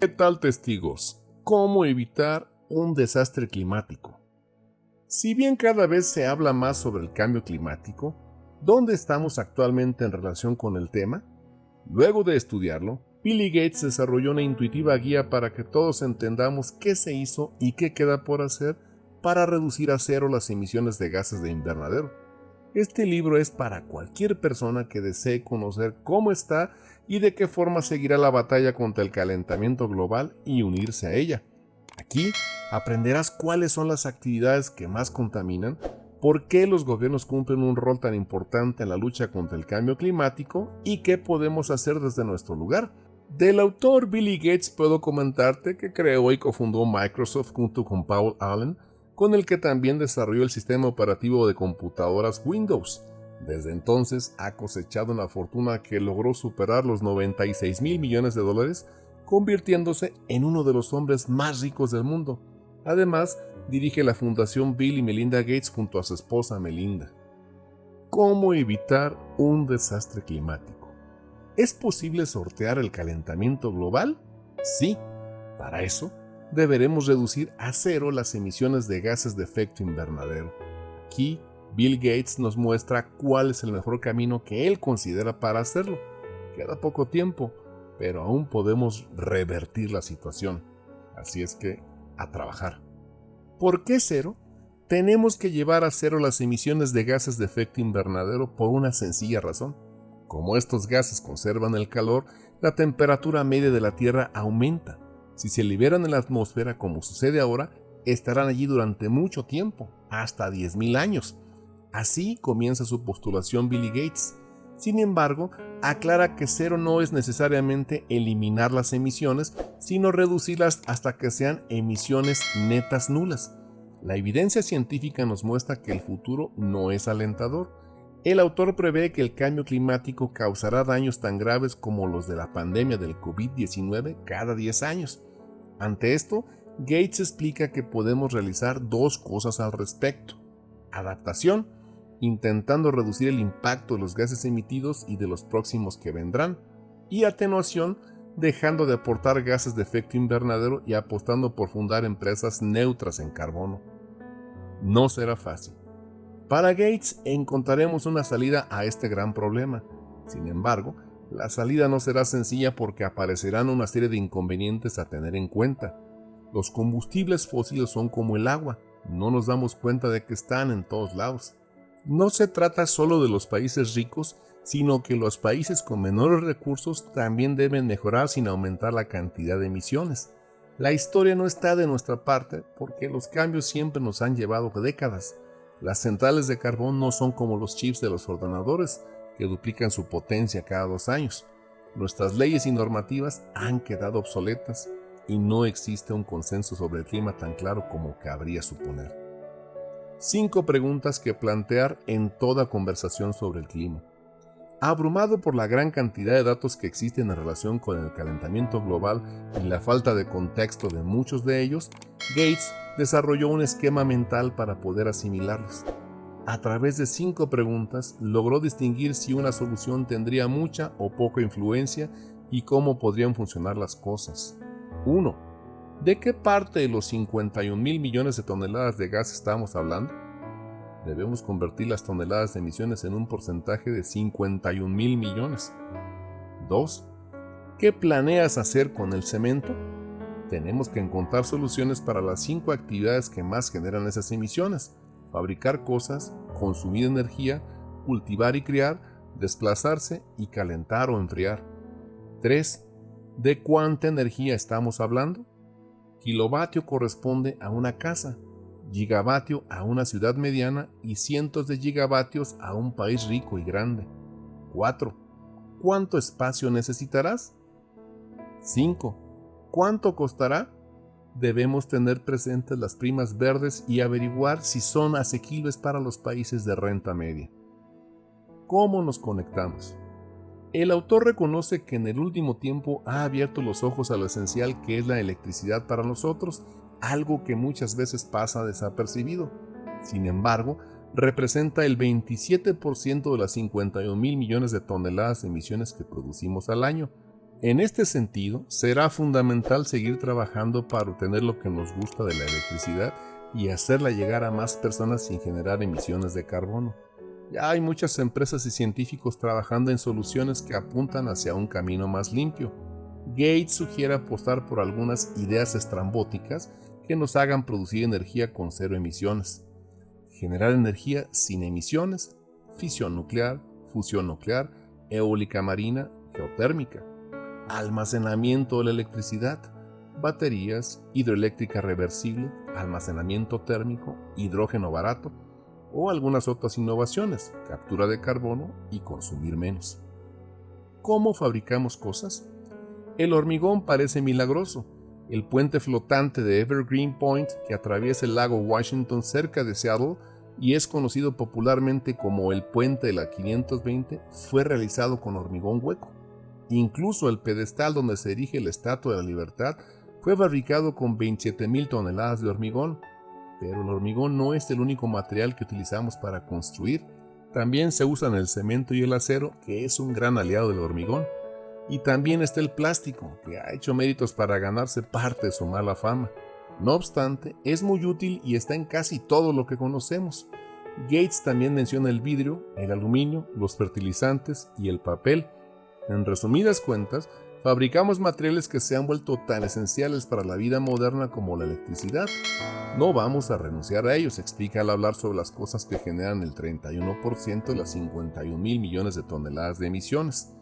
¿Qué tal, testigos? ¿Cómo evitar un desastre climático? Si bien cada vez se habla más sobre el cambio climático, ¿dónde estamos actualmente en relación con el tema? Luego de estudiarlo, Billy Gates desarrolló una intuitiva guía para que todos entendamos qué se hizo y qué queda por hacer para reducir a cero las emisiones de gases de invernadero. Este libro es para cualquier persona que desee conocer cómo está y de qué forma seguirá la batalla contra el calentamiento global y unirse a ella. Aquí aprenderás cuáles son las actividades que más contaminan, por qué los gobiernos cumplen un rol tan importante en la lucha contra el cambio climático y qué podemos hacer desde nuestro lugar. Del autor Billy Gates puedo comentarte que creó y cofundó Microsoft junto con Paul Allen, con el que también desarrolló el sistema operativo de computadoras Windows. Desde entonces ha cosechado una fortuna que logró superar los 96 mil millones de dólares, convirtiéndose en uno de los hombres más ricos del mundo. Además, dirige la fundación Bill y Melinda Gates junto a su esposa Melinda. ¿Cómo evitar un desastre climático? ¿Es posible sortear el calentamiento global? Sí. Para eso, deberemos reducir a cero las emisiones de gases de efecto invernadero. Aquí, Bill Gates nos muestra cuál es el mejor camino que él considera para hacerlo. Queda poco tiempo, pero aún podemos revertir la situación. Así es que, a trabajar. ¿Por qué cero? Tenemos que llevar a cero las emisiones de gases de efecto invernadero por una sencilla razón. Como estos gases conservan el calor, la temperatura media de la Tierra aumenta. Si se liberan en la atmósfera como sucede ahora, estarán allí durante mucho tiempo, hasta 10.000 años. Así comienza su postulación Billy Gates. Sin embargo, aclara que cero no es necesariamente eliminar las emisiones, sino reducirlas hasta que sean emisiones netas nulas. La evidencia científica nos muestra que el futuro no es alentador. El autor prevé que el cambio climático causará daños tan graves como los de la pandemia del COVID-19 cada 10 años. Ante esto, Gates explica que podemos realizar dos cosas al respecto. Adaptación, intentando reducir el impacto de los gases emitidos y de los próximos que vendrán, y atenuación, dejando de aportar gases de efecto invernadero y apostando por fundar empresas neutras en carbono. No será fácil. Para Gates encontraremos una salida a este gran problema. Sin embargo, la salida no será sencilla porque aparecerán una serie de inconvenientes a tener en cuenta. Los combustibles fósiles son como el agua, no nos damos cuenta de que están en todos lados. No se trata solo de los países ricos, sino que los países con menores recursos también deben mejorar sin aumentar la cantidad de emisiones. La historia no está de nuestra parte porque los cambios siempre nos han llevado décadas. Las centrales de carbón no son como los chips de los ordenadores, que duplican su potencia cada 2 años. Nuestras leyes y normativas han quedado obsoletas y no existe un consenso sobre el clima tan claro como cabría suponer. 5 preguntas que plantear en toda conversación sobre el clima. Abrumado por la gran cantidad de datos que existen en relación con el calentamiento global y la falta de contexto de muchos de ellos, Gates desarrolló un esquema mental para poder asimilarlos. A través de 5 preguntas, logró distinguir si una solución tendría mucha o poca influencia y cómo podrían funcionar las cosas. 1. ¿De qué parte de los 51 mil millones de toneladas de gas estamos hablando? Debemos convertir las toneladas de emisiones en un porcentaje de 51 mil millones. 2. ¿Qué planeas hacer con el cemento? Tenemos que encontrar soluciones para las 5 actividades que más generan esas emisiones: fabricar cosas, consumir energía, cultivar y criar, desplazarse y calentar o enfriar. 3. ¿De cuánta energía estamos hablando? Kilovatio corresponde a una casa, gigavatio a una ciudad mediana y cientos de gigavatios a un país rico y grande. 4. ¿Cuánto espacio necesitarás? 5. ¿Cuánto costará? Debemos tener presentes las primas verdes y averiguar si son asequibles para los países de renta media. ¿Cómo nos conectamos? El autor reconoce que en el último tiempo ha abierto los ojos a lo esencial que es la electricidad para nosotros, algo que muchas veces pasa desapercibido. Sin embargo, representa el 27% de las 51 mil millones de toneladas de emisiones que producimos al año. En este sentido, será fundamental seguir trabajando para obtener lo que nos gusta de la electricidad y hacerla llegar a más personas sin generar emisiones de carbono. Ya hay muchas empresas y científicos trabajando en soluciones que apuntan hacia un camino más limpio. Gates sugiere apostar por algunas ideas estrambóticas que nos hagan producir energía con cero emisiones, generar energía sin emisiones, fisión nuclear, fusión nuclear, eólica marina, geotérmica, almacenamiento de la electricidad, baterías, hidroeléctrica reversible, almacenamiento térmico, hidrógeno barato o algunas otras innovaciones, captura de carbono y consumir menos. ¿Cómo fabricamos cosas? El hormigón parece milagroso. El puente flotante de Evergreen Point, que atraviesa el lago Washington cerca de Seattle y es conocido popularmente como el puente de la 520, fue realizado con hormigón hueco. Incluso el pedestal donde se erige la Estatua de la Libertad fue fabricado con 27,000 toneladas de hormigón. Pero el hormigón no es el único material que utilizamos para construir. También se usan el cemento y el acero, que es un gran aliado del hormigón. Y también está el plástico, que ha hecho méritos para ganarse parte de su mala fama. No obstante, es muy útil y está en casi todo lo que conocemos. Gates también menciona el vidrio, el aluminio, los fertilizantes y el papel. En resumidas cuentas, fabricamos materiales que se han vuelto tan esenciales para la vida moderna como la electricidad. No vamos a renunciar a ellos, explica al hablar sobre las cosas que generan el 31% de las 51,000 millones de toneladas de emisiones.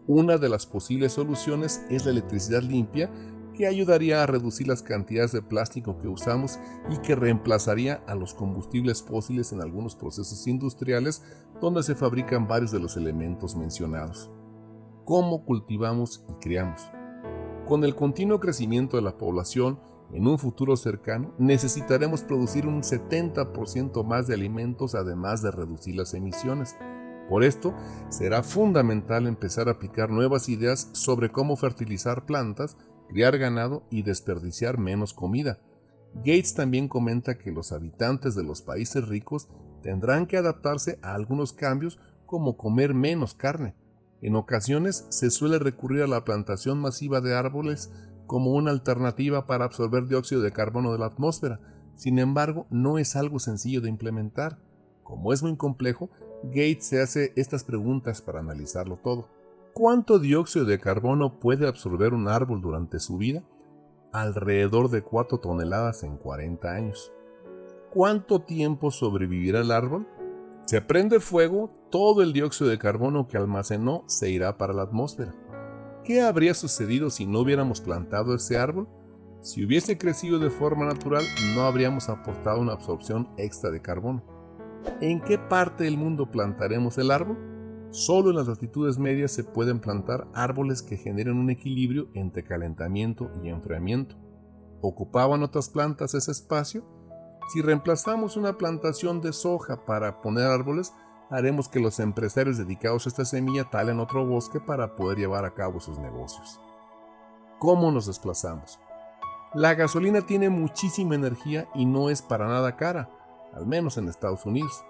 Una de las posibles soluciones es la electricidad limpia, que ayudaría a reducir las cantidades de plástico que usamos y que reemplazaría a los combustibles fósiles en algunos procesos industriales donde se fabrican varios de los elementos mencionados. ¿Cómo cultivamos y criamos? Con el continuo crecimiento de la población, en un futuro cercano, necesitaremos producir un 70% más de alimentos además de reducir las emisiones. Por esto, será fundamental empezar a aplicar nuevas ideas sobre cómo fertilizar plantas, criar ganado y desperdiciar menos comida. Gates también comenta que los habitantes de los países ricos tendrán que adaptarse a algunos cambios como comer menos carne. En ocasiones se suele recurrir a la plantación masiva de árboles como una alternativa para absorber dióxido de carbono de la atmósfera. Sin embargo, no es algo sencillo de implementar. Como es muy complejo, Gates se hace estas preguntas para analizarlo todo. ¿Cuánto dióxido de carbono puede absorber un árbol durante su vida? Alrededor de 4 toneladas en 40 años. ¿Cuánto tiempo sobrevivirá el árbol? Si prende fuego, todo el dióxido de carbono que almacenó se irá para la atmósfera. ¿Qué habría sucedido si no hubiéramos plantado ese árbol? Si hubiese crecido de forma natural, no habríamos aportado una absorción extra de carbono. ¿En qué parte del mundo plantaremos el árbol? Solo en las latitudes medias se pueden plantar árboles que generen un equilibrio entre calentamiento y enfriamiento. ¿Ocupaban otras plantas ese espacio? Si reemplazamos una plantación de soja para poner árboles, haremos que los empresarios dedicados a esta semilla talen otro bosque para poder llevar a cabo sus negocios. ¿Cómo nos desplazamos? La gasolina tiene muchísima energía y no es para nada cara, al menos en Estados Unidos.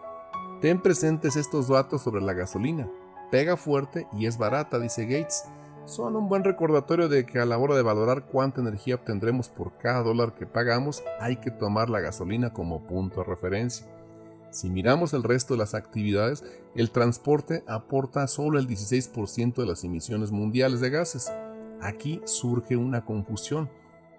Ten presentes estos datos sobre la gasolina. Pega fuerte y es barata, dice Gates. Son un buen recordatorio de que a la hora de valorar cuánta energía obtendremos por cada dólar que pagamos, hay que tomar la gasolina como punto de referencia. Si miramos el resto de las actividades, el transporte aporta solo el 16% de las emisiones mundiales de gases. Aquí surge una confusión.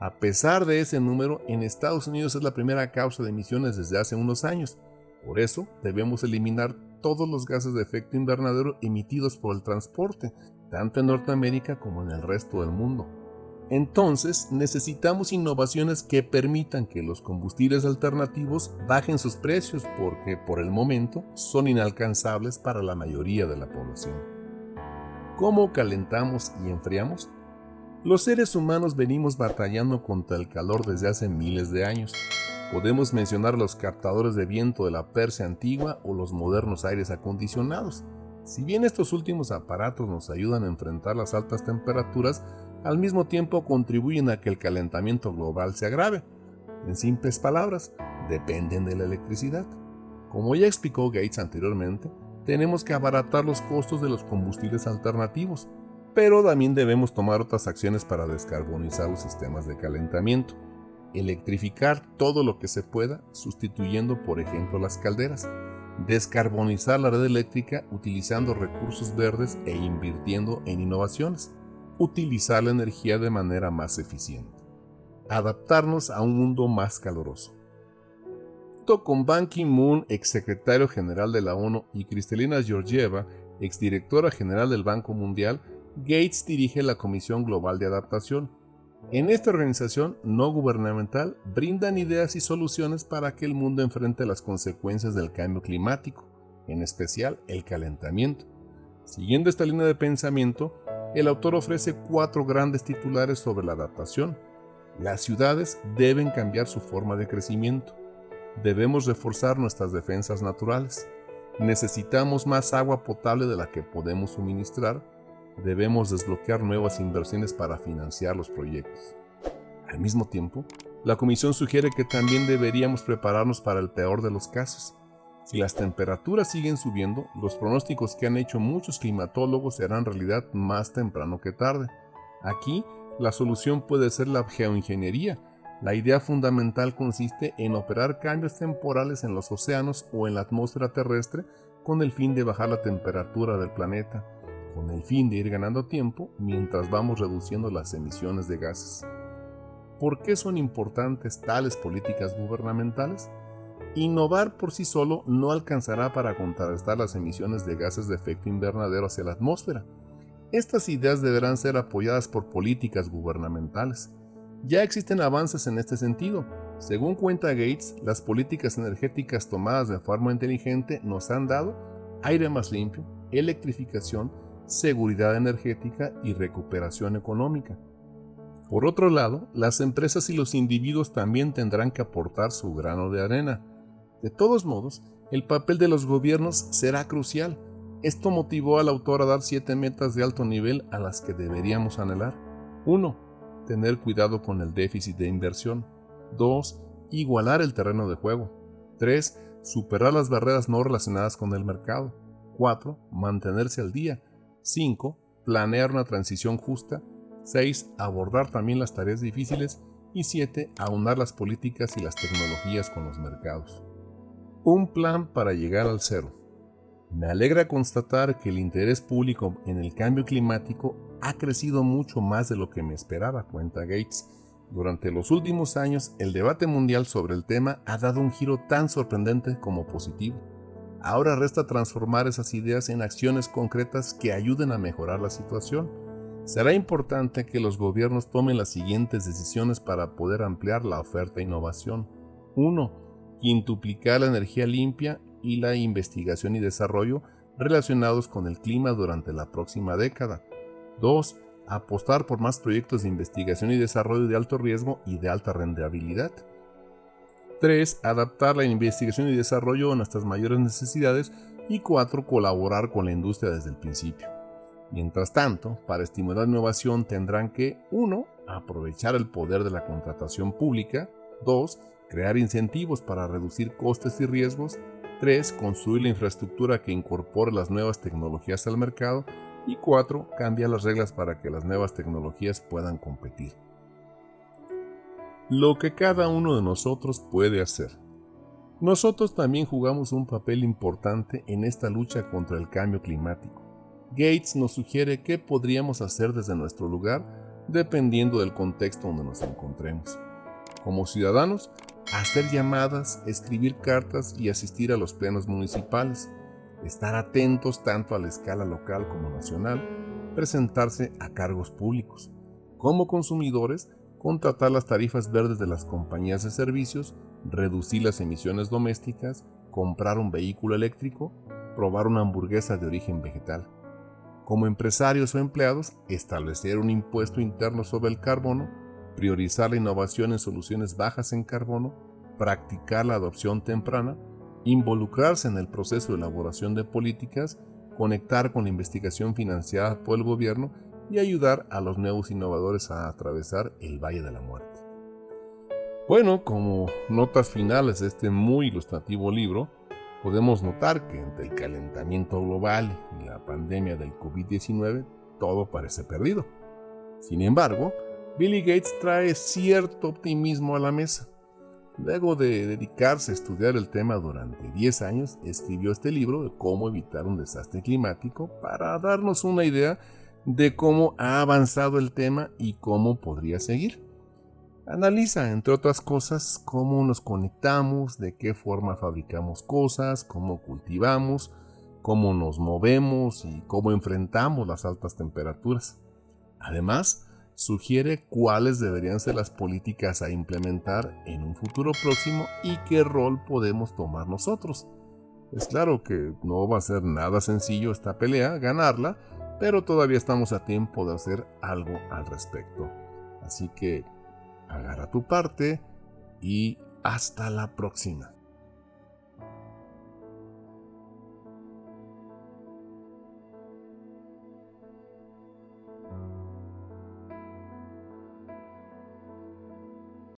A pesar de ese número, en Estados Unidos es la primera causa de emisiones desde hace unos años. Por eso, debemos eliminar todos los gases de efecto invernadero emitidos por el transporte, tanto en Norteamérica como en el resto del mundo. Entonces, necesitamos innovaciones que permitan que los combustibles alternativos bajen sus precios porque, por el momento, son inalcanzables para la mayoría de la población. ¿Cómo calentamos y enfriamos? Los seres humanos venimos batallando contra el calor desde hace miles de años. Podemos mencionar los captadores de viento de la Persia antigua o los modernos aires acondicionados. Si bien estos últimos aparatos nos ayudan a enfrentar las altas temperaturas, al mismo tiempo contribuyen a que el calentamiento global se agrave. En simples palabras, dependen de la electricidad. Como ya explicó Gates anteriormente, tenemos que abaratar los costos de los combustibles alternativos. pero también debemos tomar otras acciones para descarbonizar los sistemas de calentamiento. Electrificar todo lo que se pueda, sustituyendo por ejemplo las calderas. Descarbonizar la red eléctrica utilizando recursos verdes e invirtiendo en innovaciones. Utilizar la energía de manera más eficiente. Adaptarnos a un mundo más caluroso. Junto con Ban Ki-moon, exsecretario general de la ONU, y Kristalina Georgieva, exdirectora general del Banco Mundial, Gates dirige la Comisión Global de Adaptación. En esta organización no gubernamental brindan ideas y soluciones para que el mundo enfrente las consecuencias del cambio climático, en especial el calentamiento. Siguiendo esta línea de pensamiento, el autor ofrece 4 grandes titulares sobre la adaptación. Las ciudades deben cambiar su forma de crecimiento. Debemos reforzar nuestras defensas naturales. Necesitamos más agua potable de la que podemos suministrar. Debemos desbloquear nuevas inversiones para financiar los proyectos. Al mismo tiempo, la Comisión sugiere que también deberíamos prepararnos para el peor de los casos. Si las temperaturas siguen subiendo, los pronósticos que han hecho muchos climatólogos serán realidad más temprano que tarde. Aquí, la solución puede ser la geoingeniería. La idea fundamental consiste en operar cambios temporales en los océanos o en la atmósfera terrestre con el fin de bajar la temperatura del planeta, con el fin de ir ganando tiempo mientras vamos reduciendo las emisiones de gases. ¿Por qué son importantes tales políticas gubernamentales? Innovar por sí solo no alcanzará para contrarrestar las emisiones de gases de efecto invernadero hacia la atmósfera. Estas ideas deberán ser apoyadas por políticas gubernamentales. Ya existen avances en este sentido. Según cuenta Gates, las políticas energéticas tomadas de forma inteligente nos han dado aire más limpio, electrificación, seguridad energética y recuperación económica. Por otro lado, las empresas y los individuos también tendrán que aportar su grano de arena. De todos modos, el papel de los gobiernos será crucial. Esto motivó al autor a dar 7 metas de alto nivel a las que deberíamos anhelar. 1. Tener cuidado con el déficit de inversión. 2. Igualar el terreno de juego. 3. Superar las barreras no relacionadas con el mercado. 4. Mantenerse al día. 5. Planear una transición justa. 6. Abordar también las tareas difíciles. Y 7. Aunar las políticas y las tecnologías con los mercados. Un plan para llegar al cero. Me alegra constatar que el interés público en el cambio climático ha crecido mucho más de lo que me esperaba, cuenta Gates. Durante los últimos años, el debate mundial sobre el tema ha dado un giro tan sorprendente como positivo. Ahora resta transformar esas ideas en acciones concretas que ayuden a mejorar la situación. Será importante que los gobiernos tomen las siguientes decisiones para poder ampliar la oferta e innovación. 1. Quintuplicar la energía limpia y la investigación y desarrollo relacionados con el clima durante la próxima década. 2. Apostar por más proyectos de investigación y desarrollo de alto riesgo y de alta rentabilidad. 3. Adaptar la investigación y desarrollo a nuestras mayores necesidades. Y 4. Colaborar con la industria desde el principio. Mientras tanto, para estimular innovación tendrán que 1. Aprovechar el poder de la contratación pública. 2. Crear incentivos para reducir costes y riesgos. 3. Construir la infraestructura que incorpore las nuevas tecnologías al mercado. Y 4. Cambiar las reglas para que las nuevas tecnologías puedan competir. Lo que cada uno de nosotros puede hacer. Nosotros también jugamos un papel importante en esta lucha contra el cambio climático. Gates nos sugiere qué podríamos hacer desde nuestro lugar dependiendo del contexto donde nos encontremos. Como ciudadanos, hacer llamadas, escribir cartas y asistir a los plenos municipales, estar atentos tanto a la escala local como nacional, presentarse a cargos públicos. Como consumidores, contratar las tarifas verdes de las compañías de servicios, reducir las emisiones domésticas, comprar un vehículo eléctrico, probar una hamburguesa de origen vegetal. Como empresarios o empleados, establecer un impuesto interno sobre el carbono, priorizar la innovación en soluciones bajas en carbono, practicar la adopción temprana, involucrarse en el proceso de elaboración de políticas, conectar con la investigación financiada por el gobierno y ayudar a los nuevos innovadores a atravesar el Valle de la Muerte. Bueno, como notas finales de este muy ilustrativo libro, podemos notar que entre el calentamiento global y la pandemia del COVID-19 todo parece perdido. Sin embargo, Billy Gates trae cierto optimismo a la mesa. Luego de dedicarse a estudiar el tema durante 10 años, escribió este libro de cómo evitar un desastre climático para darnos una idea de cómo ha avanzado el tema y cómo podría seguir. Analiza, entre otras cosas, cómo nos conectamos, de qué forma fabricamos cosas, cómo cultivamos, cómo nos movemos y cómo enfrentamos las altas temperaturas. Además, sugiere cuáles deberían ser las políticas a implementar en un futuro próximo y qué rol podemos tomar nosotros. Es claro que no va a ser nada sencillo esta pelea, ganarla, pero todavía estamos a tiempo de hacer algo al respecto. Así que agarra tu parte y hasta la próxima.